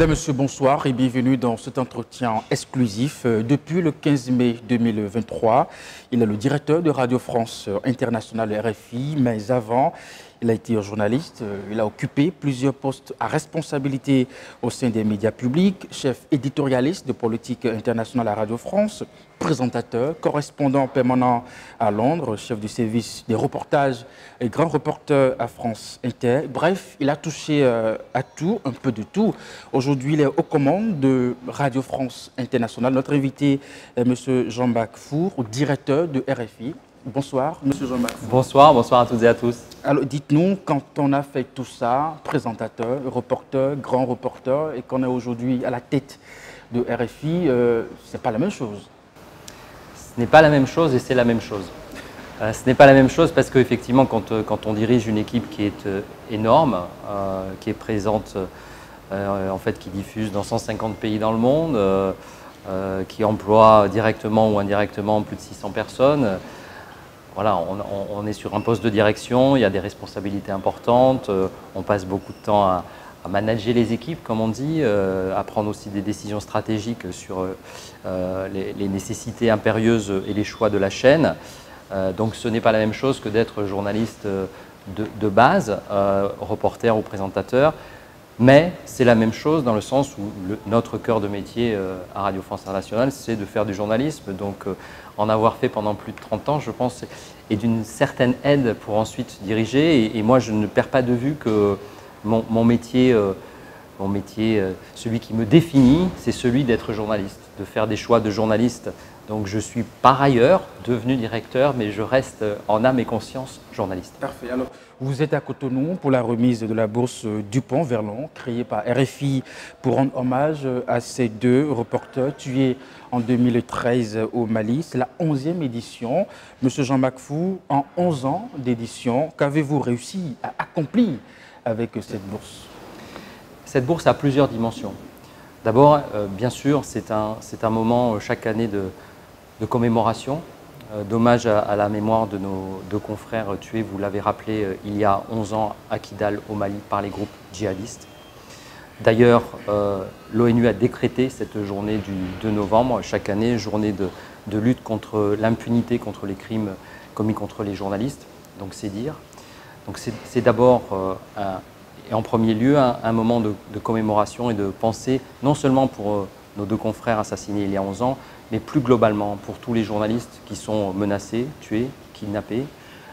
Mesdames, Messieurs, bonsoir et bienvenue dans cet entretien exclusif. Depuis le 15 mai 2023, il est le directeur de Radio France Internationale RFI, mais avant, il a été journaliste, il a occupé plusieurs postes à responsabilité au sein des médias publics, chef éditorialiste de politique internationale à Radio France, présentateur, correspondant permanent à Londres, chef du service des reportages et grand reporter à France Inter. Bref, il a touché à tout, un peu de tout. Aujourd'hui, il est aux commandes de Radio France Internationale. Notre invité est M. Jean-Marc Four, directeur de RFI. Bonsoir, M. Jean-Marc Four. Bonsoir, bonsoir à toutes et à tous. Alors, dites-nous, quand on a fait tout ça, présentateur, reporter, grand reporter, et qu'on est aujourd'hui à la tête de RFI, ce n'est pas la même chose. Ce n'est pas la même chose et c'est la même chose. Ce n'est pas la même chose parce qu'effectivement, quand on dirige une équipe qui est énorme, qui est présente, en fait, qui diffuse dans 150 pays dans le monde, qui emploie directement ou indirectement plus de 600 personnes, voilà, on est sur un poste de direction, il y a des responsabilités importantes, on passe beaucoup de temps à manager les équipes, comme on dit, à prendre aussi des décisions stratégiques sur les nécessités impérieuses et les choix de la chaîne. Donc ce n'est pas la même chose que d'être journaliste de base, reporter ou présentateur, mais c'est la même chose dans le sens où notre cœur de métier à Radio France Internationale, c'est de faire du journalisme. Donc en avoir fait pendant plus de 30 ans, je pense, est d'une certaine aide pour ensuite diriger. Et moi, je ne perds pas de vue que mon métier, celui qui me définit, c'est celui d'être journaliste, de faire des choix de journaliste. Donc je suis par ailleurs devenu directeur, mais je reste en âme et conscience journaliste. Parfait. Alors, vous êtes à Cotonou pour la remise de la bourse Dupont-Verlon, créée par RFI pour rendre hommage à ces deux reporters tués en 2013 au Mali. C'est la 11e édition. Monsieur Jean-Marc Four, en 11 ans d'édition, qu'avez-vous réussi à accomplir avec cette bourse? Cette bourse a plusieurs dimensions. D'abord, bien sûr, c'est un moment chaque année de commémoration, d'hommage à la mémoire de nos deux confrères tués, vous l'avez rappelé, il y a 11 ans à Kidal, au Mali, par les groupes djihadistes. D'ailleurs, l'ONU a décrété cette journée du 2 novembre, chaque année, journée de lutte contre l'impunité, contre les crimes commis contre les journalistes, donc c'est dire. Donc c'est d'abord, et en premier lieu, un moment de commémoration et de pensée, non seulement pour nos deux confrères assassinés il y a 11 ans, mais plus globalement pour tous les journalistes qui sont menacés, tués, kidnappés,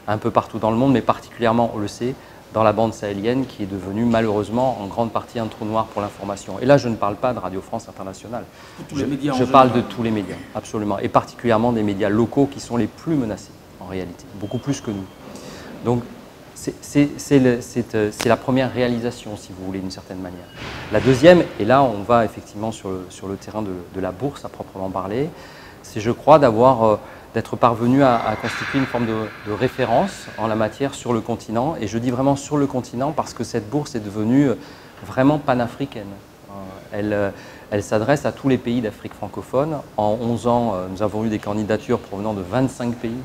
un peu partout dans le monde, mais particulièrement, on le sait, dans la bande sahélienne qui est devenue malheureusement en grande partie un trou noir pour l'information. Et là, je ne parle pas de Radio France Internationale. Je parle de tous les médias, absolument, et particulièrement des médias locaux qui sont les plus menacés en réalité, beaucoup plus que nous. Donc, c'est la première réalisation, si vous voulez, d'une certaine manière. La deuxième, et là on va effectivement sur le terrain de la bourse à proprement parler, c'est, je crois, d'être parvenu à constituer une forme de référence en la matière sur le continent. Et je dis vraiment sur le continent parce que cette bourse est devenue vraiment panafricaine. Elle s'adresse à tous les pays d'Afrique francophone. En 11 ans, nous avons eu des candidatures provenant de 25 pays.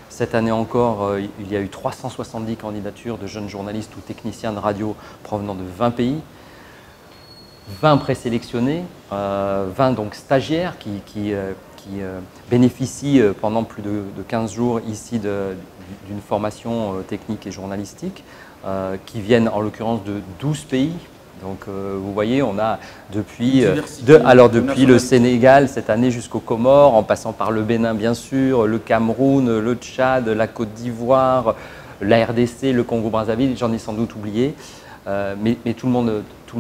Cette année encore, il y a eu 370 candidatures de jeunes journalistes ou techniciens de radio provenant de 20 pays, 20 présélectionnés, 20 donc stagiaires qui bénéficient pendant plus de 15 jours ici d'une formation technique et journalistique, qui viennent en l'occurrence de 12 pays. Donc vous voyez, on a depuis le Sénégal cette année jusqu'aux Comores, en passant par le Bénin bien sûr, le Cameroun, le Tchad, la Côte d'Ivoire, la RDC, le Congo-Brazzaville, j'en ai sans doute oublié, mais tout le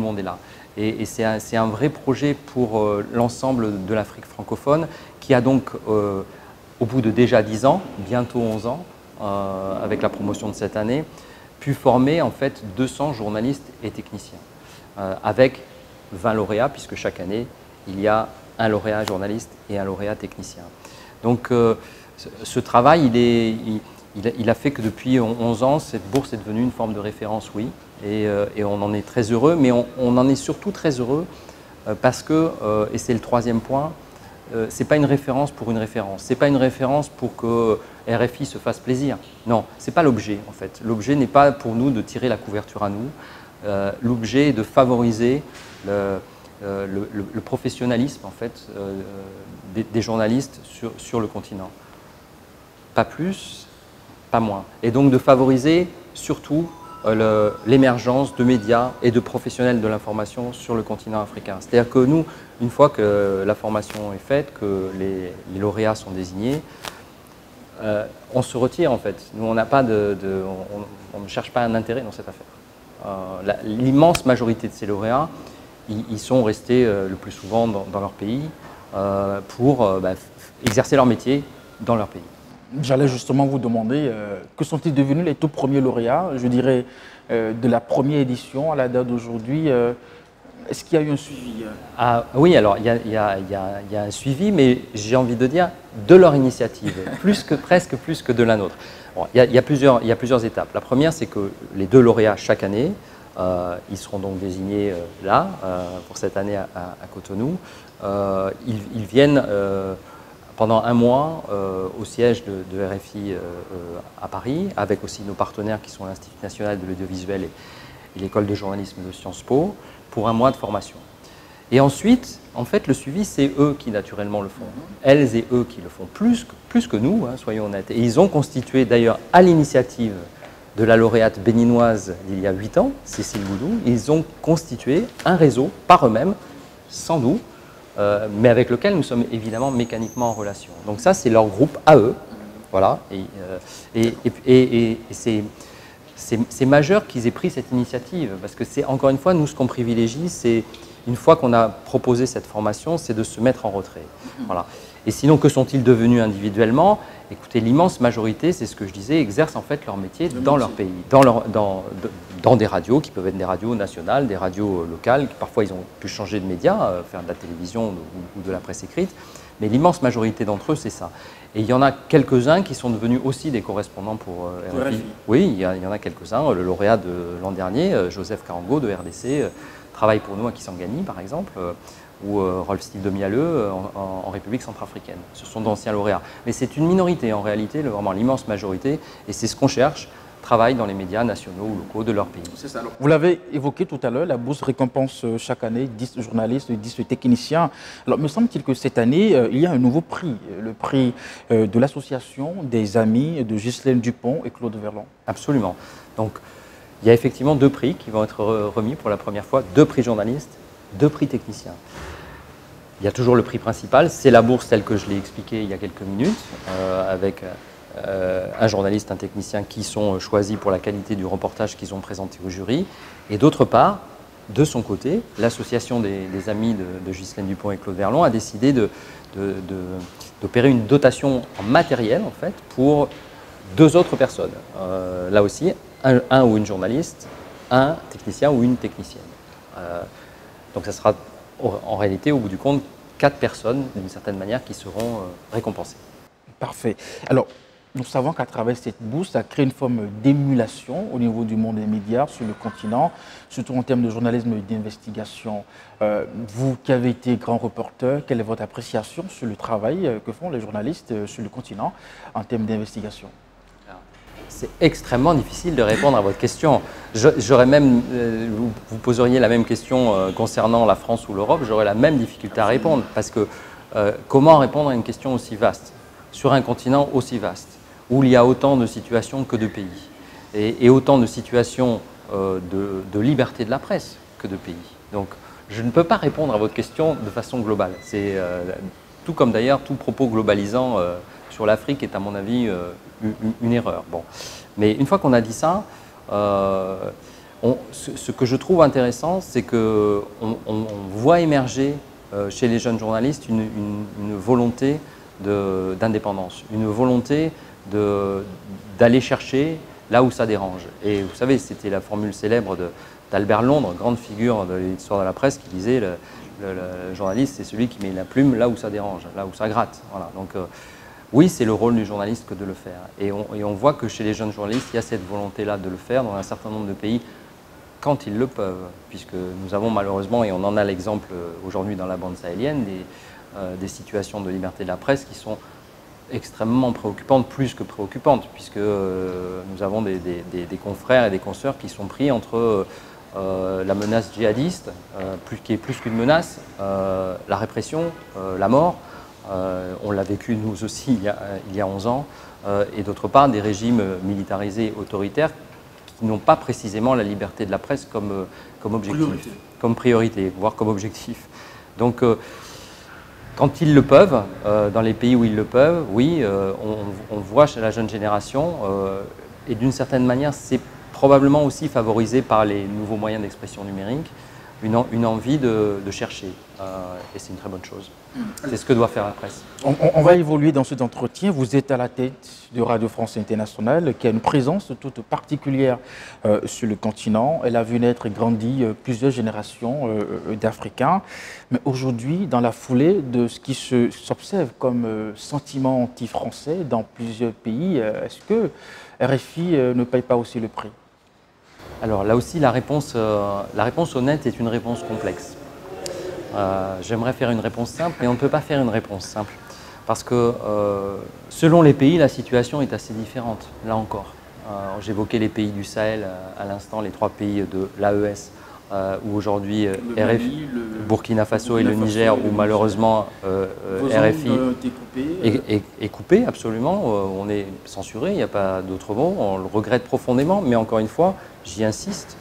monde est là. Et c'est un vrai projet pour l'ensemble de l'Afrique francophone qui a donc, au bout de déjà 10 ans, bientôt 11 ans, avec la promotion de cette année, pu former en fait 200 journalistes et techniciens. Avec 20 lauréats, puisque chaque année, il y a un lauréat journaliste et un lauréat technicien. Donc ce travail, il a fait que depuis 11 ans, cette bourse est devenue une forme de référence, oui, et on en est très heureux, mais on en est surtout très heureux parce que, et c'est le troisième point, ce n'est pas une référence pour une référence, ce n'est pas une référence pour que RFI se fasse plaisir. Non, ce n'est pas l'objet en fait. L'objet n'est pas pour nous de tirer la couverture à nous. L'objet est de favoriser le professionnalisme en fait, des journalistes sur le continent. Pas plus, pas moins. Et donc de favoriser surtout l'émergence de médias et de professionnels de l'information sur le continent africain. C'est-à-dire que nous, une fois que la formation est faite, que les lauréats sont désignés, on se retire en fait. Nous, on n'a pas on ne cherche pas un intérêt dans cette affaire. L'immense majorité de ces lauréats, ils sont restés le plus souvent dans leur pays pour exercer leur métier dans leur pays. J'allais justement vous demander que sont-ils devenus les tout premiers lauréats, je dirais, de la première édition à la date d'aujourd'hui. Est-ce qu'il y a eu un suivi? Oui, alors il y a un suivi, mais j'ai envie de dire de leur initiative, presque plus que de la nôtre. Bon, il y a plusieurs étapes. La première, c'est que les 2 lauréats chaque année, ils seront donc désignés là, pour cette année à Cotonou. Ils viennent pendant un mois au siège de RFI à Paris, avec aussi nos partenaires qui sont l'Institut national de l'audiovisuel et l'école de journalisme de Sciences Po, pour un mois de formation. Et ensuite, en fait, le suivi, c'est eux qui naturellement le font. Elles et eux qui le font plus que nous, hein, soyons honnêtes. Et ils ont constitué d'ailleurs à l'initiative de la lauréate béninoise d'il y a 8 ans, Cécile Boudou, ils ont constitué un réseau par eux-mêmes, sans nous, mais avec lequel nous sommes évidemment mécaniquement en relation. Donc ça, c'est leur groupe à eux. Voilà. Et c'est majeur qu'ils aient pris cette initiative, parce que c'est encore une fois, nous, ce qu'on privilégie, c'est une fois qu'on a proposé cette formation, c'est de se mettre en retrait. Voilà. Et sinon, que sont-ils devenus individuellement? Écoutez, l'immense majorité, c'est ce que je disais, exercent en fait leur métier dans leur pays, dans des radios qui peuvent être des radios nationales, des radios locales, qui parfois ils ont pu changer de médias, faire de la télévision ou de la presse écrite, mais l'immense majorité d'entre eux, c'est ça. Et il y en a quelques-uns qui sont devenus aussi des correspondants pour RFI. Oui, il y en a quelques-uns. Le lauréat de l'an dernier, Joseph Karango de RDC, travaille pour nous à Kisangani, par exemple, ou Rolf Steve de Mialeux en République centrafricaine. Ce sont d'anciens lauréats. Mais c'est une minorité en réalité, vraiment l'immense majorité, et c'est ce qu'on cherche, travaillent dans les médias nationaux ou locaux de leur pays. C'est ça. Alors, vous l'avez évoqué tout à l'heure, la bourse récompense chaque année 10 journalistes, 10 techniciens. Alors, me semble-t-il que cette année, il y a un nouveau prix, le prix de l'association des amis de Ghislaine Dupont et Claude Verlon. Absolument. Donc, il y a effectivement 2 prix qui vont être remis pour la première fois, 2 prix journalistes, 2 prix techniciens. Il y a toujours le prix principal, c'est la bourse telle que je l'ai expliqué il y a quelques minutes, avec un journaliste, un technicien qui sont choisis pour la qualité du reportage qu'ils ont présenté au jury. Et d'autre part, de son côté, l'association des amis de Ghislaine Dupont et Claude Verlon a décidé d'opérer une dotation en matériel en fait, pour 2 autres personnes. Là aussi, un ou une journaliste, un technicien ou une technicienne. Donc ça sera en réalité, au bout du compte, 4 personnes, d'une certaine manière, qui seront récompensées. Parfait. Alors, nous savons qu'à travers cette bourse, ça crée une forme d'émulation au niveau du monde des médias sur le continent, surtout en termes de journalisme et d'investigation. Vous qui avez été grand reporter, quelle est votre appréciation sur le travail que font les journalistes sur le continent en termes d'investigation? C'est extrêmement difficile de répondre à votre question. J'aurais même, vous poseriez la même question concernant la France ou l'Europe, j'aurais la même difficulté à répondre. Parce que comment répondre à une question aussi vaste, sur un continent aussi vaste, où il y a autant de situations que de pays, et autant de situations de liberté de la presse que de pays. Donc je ne peux pas répondre à votre question de façon globale. C'est tout comme d'ailleurs tout propos globalisant sur l'Afrique est à mon avis une erreur. Bon. Mais une fois qu'on a dit ça, ce que je trouve intéressant, c'est qu'on voit émerger chez les jeunes journalistes une volonté d'indépendance, une volonté d'aller chercher là où ça dérange. Et vous savez, c'était la formule célèbre d'Albert Londres, grande figure de l'histoire de la presse, qui disait le journaliste, c'est celui qui met la plume là où ça dérange, là où ça gratte. Voilà. Donc, oui, c'est le rôle du journaliste que de le faire. Et on voit que chez les jeunes journalistes, il y a cette volonté-là de le faire dans un certain nombre de pays quand ils le peuvent, puisque nous avons malheureusement, et on en a l'exemple aujourd'hui dans la bande sahélienne, des situations de liberté de la presse qui sont extrêmement préoccupantes, plus que préoccupantes, puisque nous avons des confrères et des consoeurs qui sont pris entre la menace djihadiste, qui est plus qu'une menace, la répression, la mort. On l'a vécu nous aussi il y a 11 ans. Et d'autre part, des régimes militarisés autoritaires qui n'ont pas précisément la liberté de la presse comme objectif, comme priorité, voire comme objectif. Donc, quand ils le peuvent, dans les pays où ils le peuvent, oui, on voit chez la jeune génération, et d'une certaine manière, c'est probablement aussi favorisé par les nouveaux moyens d'expression numérique, une envie de chercher. Et c'est une très bonne chose. C'est ce que doit faire la presse. On va évoluer dans cet entretien. Vous êtes à la tête de Radio France Internationale, qui a une présence toute particulière sur le continent. Elle a vu naître et grandir plusieurs générations d'Africains. Mais aujourd'hui, dans la foulée de ce qui s'observe comme sentiment anti-français dans plusieurs pays, est-ce que RFI ne paye pas aussi le prix? Alors là aussi, la réponse honnête est une réponse complexe. J'aimerais faire une réponse simple, mais on ne peut pas faire une réponse simple. Parce que selon les pays, la situation est assez différente, là encore. J'évoquais les pays du Sahel à l'instant, les 3 pays de l'AES, où aujourd'hui RFI, Burkina Faso et le Niger, où malheureusement RFI est coupé, absolument. On est censuré, il n'y a pas d'autre mot, on le regrette profondément, mais encore une fois, j'y insiste,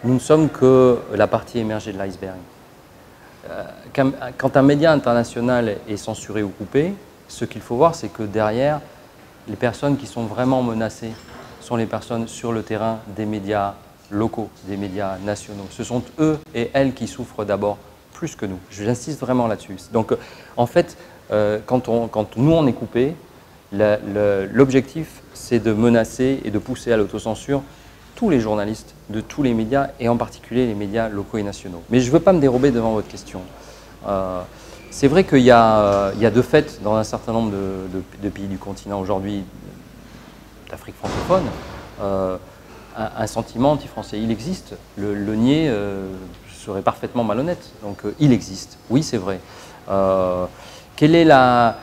nous ne sommes que la partie émergée de l'iceberg. Quand un média international est censuré ou coupé, ce qu'il faut voir, c'est que derrière, les personnes qui sont vraiment menacées sont les personnes sur le terrain des médias locaux, des médias nationaux. Ce sont eux et elles qui souffrent d'abord plus que nous. J'insiste vraiment là-dessus. Donc, en fait, quand nous, on est coupé, l'objectif, c'est de menacer et de pousser à l'autocensure tous les journalistes de tous les médias, et en particulier les médias locaux et nationaux. Mais je ne veux pas me dérober devant votre question. C'est vrai qu'il y a de fait, dans un certain nombre de pays du continent aujourd'hui, d'Afrique francophone, un sentiment anti-français. Il existe. Le nier serait parfaitement malhonnête. Donc il existe. Oui, c'est vrai. Quelle est la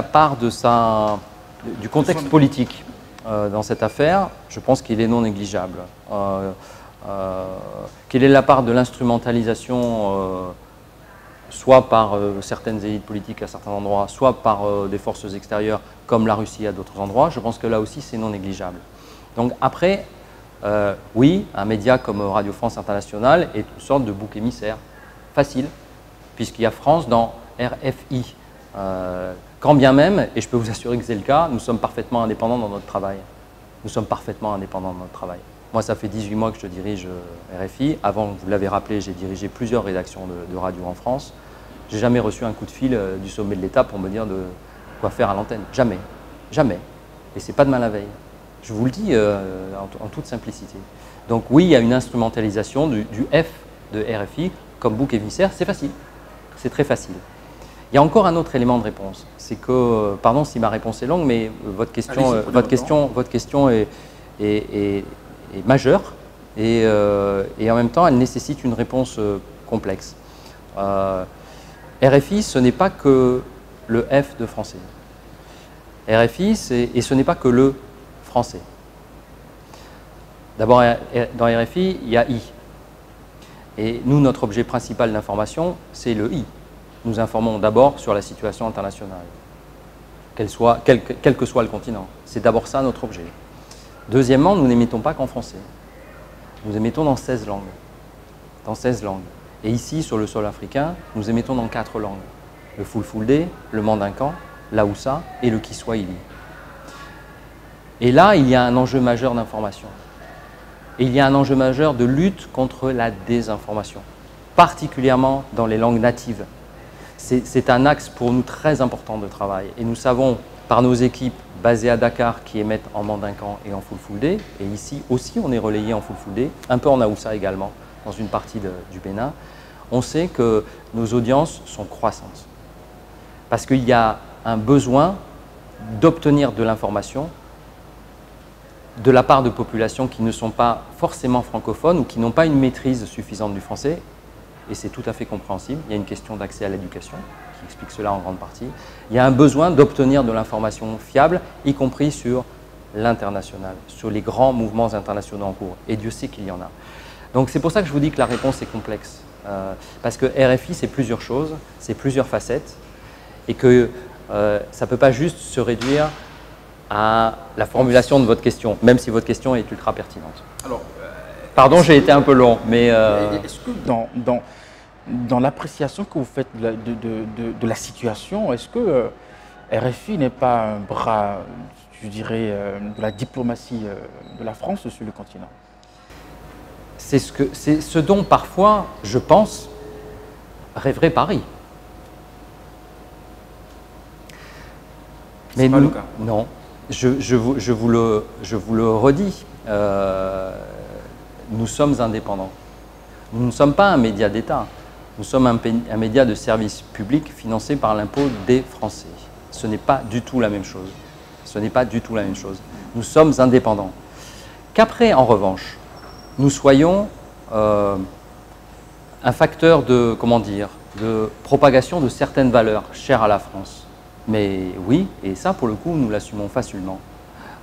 part du contexte politique dans cette affaire? Je pense qu'il est non négligeable. Quelle est la part de l'instrumentalisation, soit par certaines élites politiques à certains endroits, soit par des forces extérieures comme la Russie à d'autres endroits? Je pense que là aussi c'est non négligeable. Donc après, oui, un média comme Radio France Internationale est une sorte de bouc émissaire facile, puisqu'il y a France dans RFI. Quand bien même, et je peux vous assurer que c'est le cas, nous sommes parfaitement indépendants dans notre travail. Nous sommes parfaitement indépendants dans notre travail. Moi, ça fait 18 mois que je dirige RFI. Avant, vous l'avez rappelé, j'ai dirigé plusieurs rédactions de radio en France. Je n'ai jamais reçu un coup de fil du sommet de l'État pour me dire de quoi faire à l'antenne. Jamais. Jamais. Et ce n'est pas demain la veille. Je vous le dis en toute simplicité. Donc oui, il y a une instrumentalisation du F de RFI comme bouc émissaire. C'est facile. C'est très facile. Il y a encore un autre élément de réponse, c'est que, pardon si ma réponse est longue, mais votre question est majeure et en même temps elle nécessite une réponse complexe. RFI, ce n'est pas que le F de français. RFI, et ce n'est pas que le français. D'abord, dans RFI, il y a I. Et nous, notre objet principal d'information, c'est le I. Nous informons d'abord sur la situation internationale, quel que soit le continent. C'est d'abord ça notre objet. Deuxièmement, nous n'émettons pas qu'en français. Nous émettons dans 16 langues. Dans 16 langues. Et ici, sur le sol africain, nous émettons dans 4 langues. Le Fulfulde, le Mandinkan, l'Aoussa et le Kiswahili. Et là, il y a un enjeu majeur d'information. Et il y a un enjeu majeur de lutte contre la désinformation, particulièrement dans les langues natives. C'est un axe pour nous très important de travail. Et nous savons, par nos équipes basées à Dakar qui émettent en Mandinkan et en Fulfulde, et ici aussi on est relayé en Fulfulde, un peu en Aoussa également, dans une partie du Bénin, on sait que nos audiences sont croissantes. Parce qu'il y a un besoin d'obtenir de l'information de la part de populations qui ne sont pas forcément francophones ou qui n'ont pas une maîtrise suffisante du français. Et c'est tout à fait compréhensible. Il y a une question d'accès à l'éducation qui explique cela en grande partie. Il y a un besoin d'obtenir de l'information fiable, y compris sur l'international, sur les grands mouvements internationaux en cours. Et Dieu sait qu'il y en a. Donc c'est pour ça que je vous dis que la réponse est complexe. Parce que RFI, c'est plusieurs choses, c'est plusieurs facettes, et que ça ne peut pas juste se réduire à la formulation de votre question, même si votre question est ultra pertinente. Alors, pardon, j'ai été un peu long, mais… Est-ce que dans l'appréciation que vous faites de la situation, est-ce que RFI n'est pas un bras, je dirais, de la diplomatie de la France sur le continent? C'est ce dont parfois, je pense, rêverait Paris. Mais pas le cas. Non, je vous le redis, nous sommes indépendants. Nous ne sommes pas un média d'État, nous sommes un média de service public financé par l'impôt des Français. Ce n'est pas du tout la même chose. Ce n'est pas du tout la même chose. Nous sommes indépendants. Qu'après, en revanche, nous soyons un facteur de, comment dire, de propagation de certaines valeurs chères à la France. Mais oui, et ça, pour le coup, nous l'assumons facilement.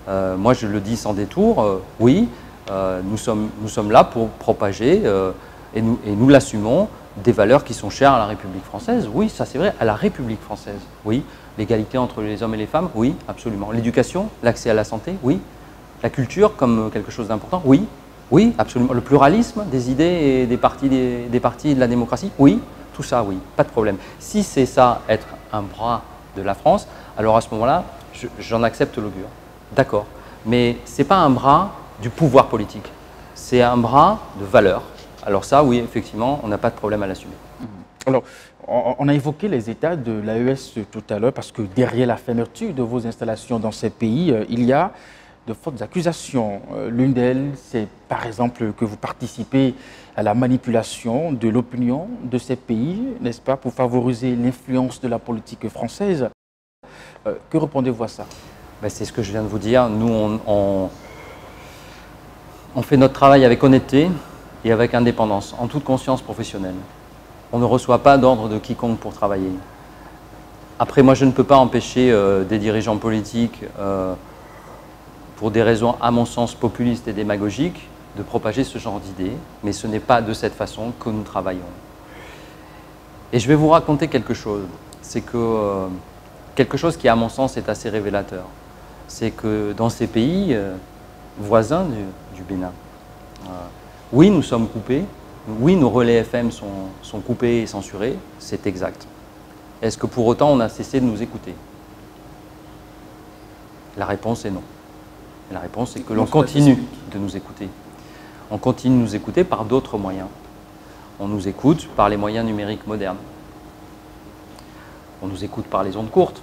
Moi, je le dis sans détour, oui, nous sommes là pour propager, et nous l'assumons, des valeurs qui sont chères à la République française. Oui, ça c'est vrai, à la République française. Oui, l'égalité entre les hommes et les femmes, oui, absolument. L'éducation, l'accès à la santé, oui. La culture comme quelque chose d'important, oui. Oui, absolument. Le pluralisme des idées et des partis de la démocratie, oui. Tout ça, oui, pas de problème. Si c'est ça, être un bras de la France, alors à ce moment-là, j'en accepte l'augure. D'accord. Mais ce n'est pas un bras du pouvoir politique. C'est un bras de valeur. Alors ça, oui, effectivement, on n'a pas de problème à l'assumer. Alors, on a évoqué les états de l'AES tout à l'heure parce que derrière la fermeture de vos installations dans ces pays, il y a de fortes accusations. L'une d'elles, c'est par exemple que vous participez à la manipulation de l'opinion de ces pays, n'est-ce pas, pour favoriser l'influence de la politique française. Que répondez-vous à ça? Ben, c'est ce que je viens de vous dire. Nous, on fait notre travail avec honnêteté et avec indépendance, en toute conscience professionnelle. On ne reçoit pas d'ordre de quiconque pour travailler. Après, moi, je ne peux pas empêcher des dirigeants politiques, pour des raisons, à mon sens, populistes et démagogiques, de propager ce genre d'idées, mais ce n'est pas de cette façon que nous travaillons. Et je vais vous raconter quelque chose. C'est que quelque chose qui, à mon sens, est assez révélateur. C'est que dans ces pays voisins du Bénin, oui, nous sommes coupés. Oui, nos relais FM sont coupés et censurés. C'est exact. Est-ce que pour autant, on a cessé de nous écouter? La réponse est non. Et la réponse est que l'on continue de nous écouter. On continue de nous écouter par d'autres moyens. On nous écoute par les moyens numériques modernes. On nous écoute par les ondes courtes.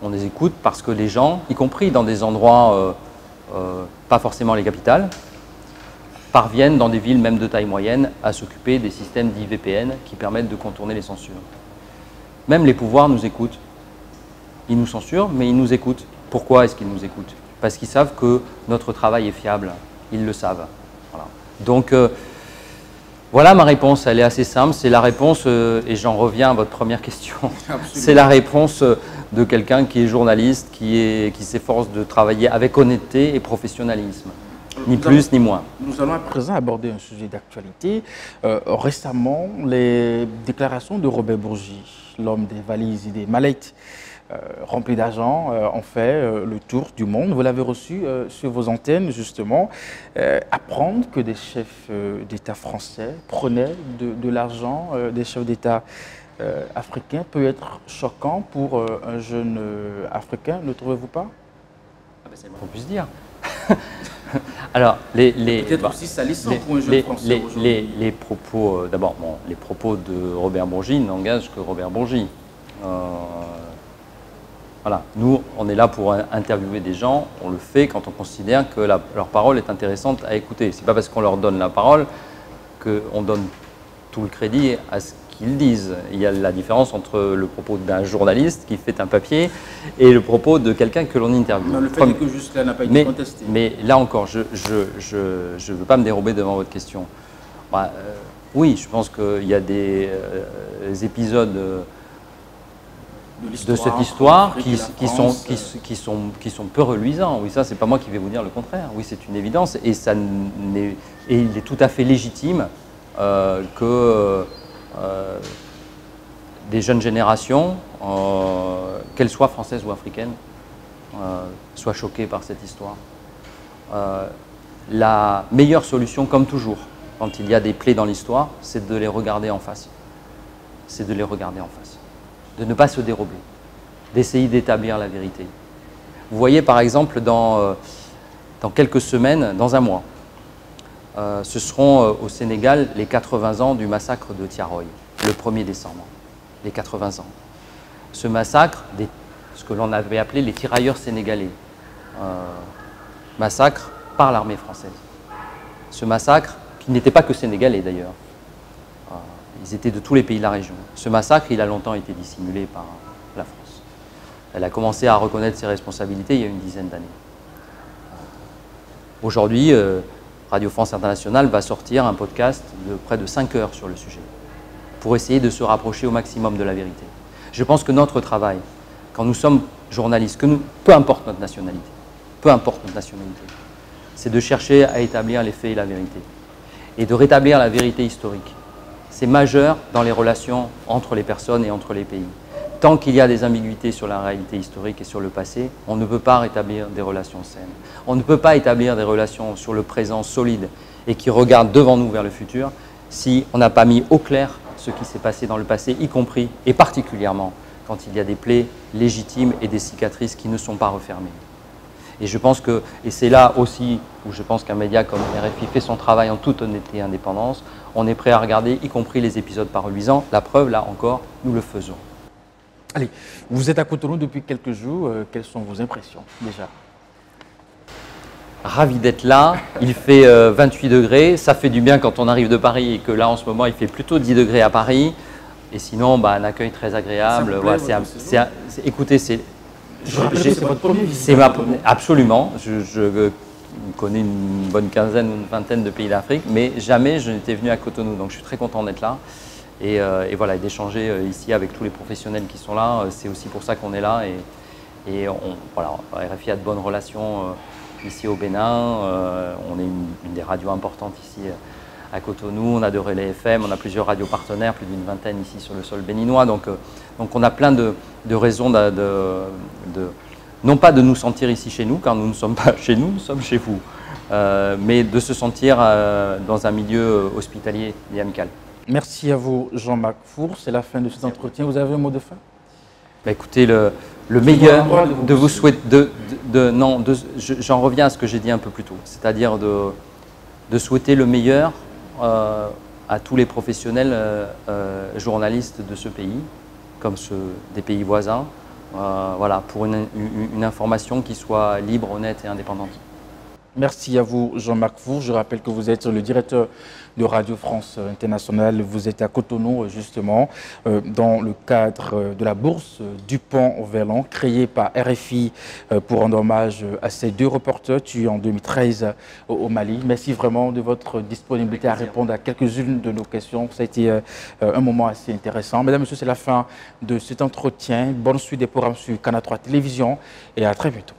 On les écoute parce que les gens, y compris dans des endroits, pas forcément les capitales, parviennent dans des villes même de taille moyenne à s'occuper des systèmes dits VPN qui permettent de contourner les censures. Même les pouvoirs nous écoutent. Ils nous censurent, mais ils nous écoutent. Pourquoi est-ce qu'ils nous écoutent? Parce qu'ils savent que notre travail est fiable. Ils le savent. Voilà. Donc, voilà ma réponse. Elle est assez simple. C'est la réponse, et j'en reviens à votre première question, c'est la réponse de quelqu'un qui est journaliste, qui s'efforce de travailler avec honnêteté et professionnalisme. Ni plus ni moins. Nous allons à présent aborder un sujet d'actualité. Récemment, les déclarations de Robert Bourgi, l'homme des valises et des mallettes remplies d'argent, ont fait le tour du monde. Vous l'avez reçu sur vos antennes, justement. Apprendre que des chefs d'État français prenaient de l'argent des chefs d'État africains peut être choquant pour un jeune Africain, ne trouvez-vous pas? C'est le qu'on puisse dire. Alors, peut-être aussi salissant pour un jeune Français aujourd'hui. Les propos, d'abord, bon, les propos de Robert Bourgi n'engagent que Robert Bourgi. Voilà, nous, on est là pour interviewer des gens, on le fait quand on considère que leur parole est intéressante à écouter. Ce n'est pas parce qu'on leur donne la parole qu'on donne tout le crédit à ce qu'ils disent. Il y a la différence entre le propos d'un journaliste qui fait un papier et le propos de quelqu'un que l'on interviewe. Non, le fait est que juste là n'a pas été contesté. Mais là encore, je ne veux pas me dérober devant votre question. Bah, oui, je pense qu'il y a des épisodes de cette histoire qui sont peu reluisants. Oui, ça, c'est pas moi qui vais vous dire le contraire. Oui, c'est une évidence et il est tout à fait légitime que des jeunes générations, qu'elles soient françaises ou africaines, soient choquées par cette histoire. La meilleure solution, comme toujours, quand il y a des plaies dans l'histoire, c'est de les regarder en face. C'est de les regarder en face. De ne pas se dérober. D'essayer d'établir la vérité. Vous voyez, par exemple, dans quelques semaines, dans un mois, ce seront au Sénégal les 80 ans du massacre de Thiaroye, le 1er décembre. Les 80 ans. Ce massacre, ce que l'on avait appelé les tirailleurs sénégalais, massacre par l'armée française. Ce massacre, qui n'était pas que sénégalais d'ailleurs, ils étaient de tous les pays de la région. Ce massacre, il a longtemps été dissimulé par la France. Elle a commencé à reconnaître ses responsabilités il y a une dizaine d'années. Aujourd'hui, Radio France Internationale va sortir un podcast de près de 5 heures sur le sujet, pour essayer de se rapprocher au maximum de la vérité. Je pense que notre travail, quand nous sommes journalistes, peu importe notre nationalité, c'est de chercher à établir les faits et la vérité, et de rétablir la vérité historique. C'est majeur dans les relations entre les personnes et entre les pays. Tant qu'il y a des ambiguïtés sur la réalité historique et sur le passé, on ne peut pas rétablir des relations saines. On ne peut pas établir des relations sur le présent solide et qui regardent devant nous vers le futur si on n'a pas mis au clair ce qui s'est passé dans le passé, y compris et particulièrement quand il y a des plaies légitimes et des cicatrices qui ne sont pas refermées. Et je pense que, et c'est là aussi où je pense qu'un média comme RFI fait son travail en toute honnêteté et indépendance, on est prêt à regarder, y compris les épisodes pas reluisants. La preuve, là encore, nous le faisons. Allez, vous êtes à Cotonou depuis quelques jours. Quelles sont vos impressions déjà? Ravi d'être là. Il fait 28 degrés. Ça fait du bien quand on arrive de Paris et que là, en ce moment, il fait plutôt 10 degrés à Paris. Et sinon, un accueil très agréable. Écoutez, c'est votre premier visite. Absolument. Je connais une bonne quinzaine ou une vingtaine de pays d'Afrique, mais jamais je n'étais venu à Cotonou. Donc je suis très content d'être là et voilà, d'échanger ici avec tous les professionnels qui sont là. C'est aussi pour ça qu'on est là et voilà, RFI a de bonnes relations ici au Bénin. On est une des radios importantes ici à Cotonou. On a de relais FM, on a plusieurs radios partenaires, plus d'une vingtaine ici sur le sol béninois. Donc on a plein de raisons non pas de nous sentir ici chez nous, car nous ne sommes pas chez nous, nous sommes chez vous, mais de se sentir dans un milieu hospitalier et amical. Merci à vous, Jean-Marc Four. C'est la fin de cet entretien. Vous avez un mot de fin? Écoutez, le meilleur de vous souhaiter, j'en reviens à ce que j'ai dit un peu plus tôt, c'est-à-dire de souhaiter le meilleur à tous les professionnels journalistes de ce pays, comme ceux des pays voisins, voilà, pour une information qui soit libre, honnête et indépendante. Merci à vous, Jean-Marc Four. Je rappelle que vous êtes le directeur de Radio France Internationale. Vous êtes à Cotonou, justement, dans le cadre de la bourse Dupont-Verlan, créée par RFI pour rendre hommage à ces deux reporters tués en 2013 au Mali. Merci vraiment de votre disponibilité à répondre à quelques-unes de nos questions. Ça a été un moment assez intéressant. Mesdames et messieurs, c'est la fin de cet entretien. Bonne suite des programmes sur Canal 3 Télévision et à très bientôt.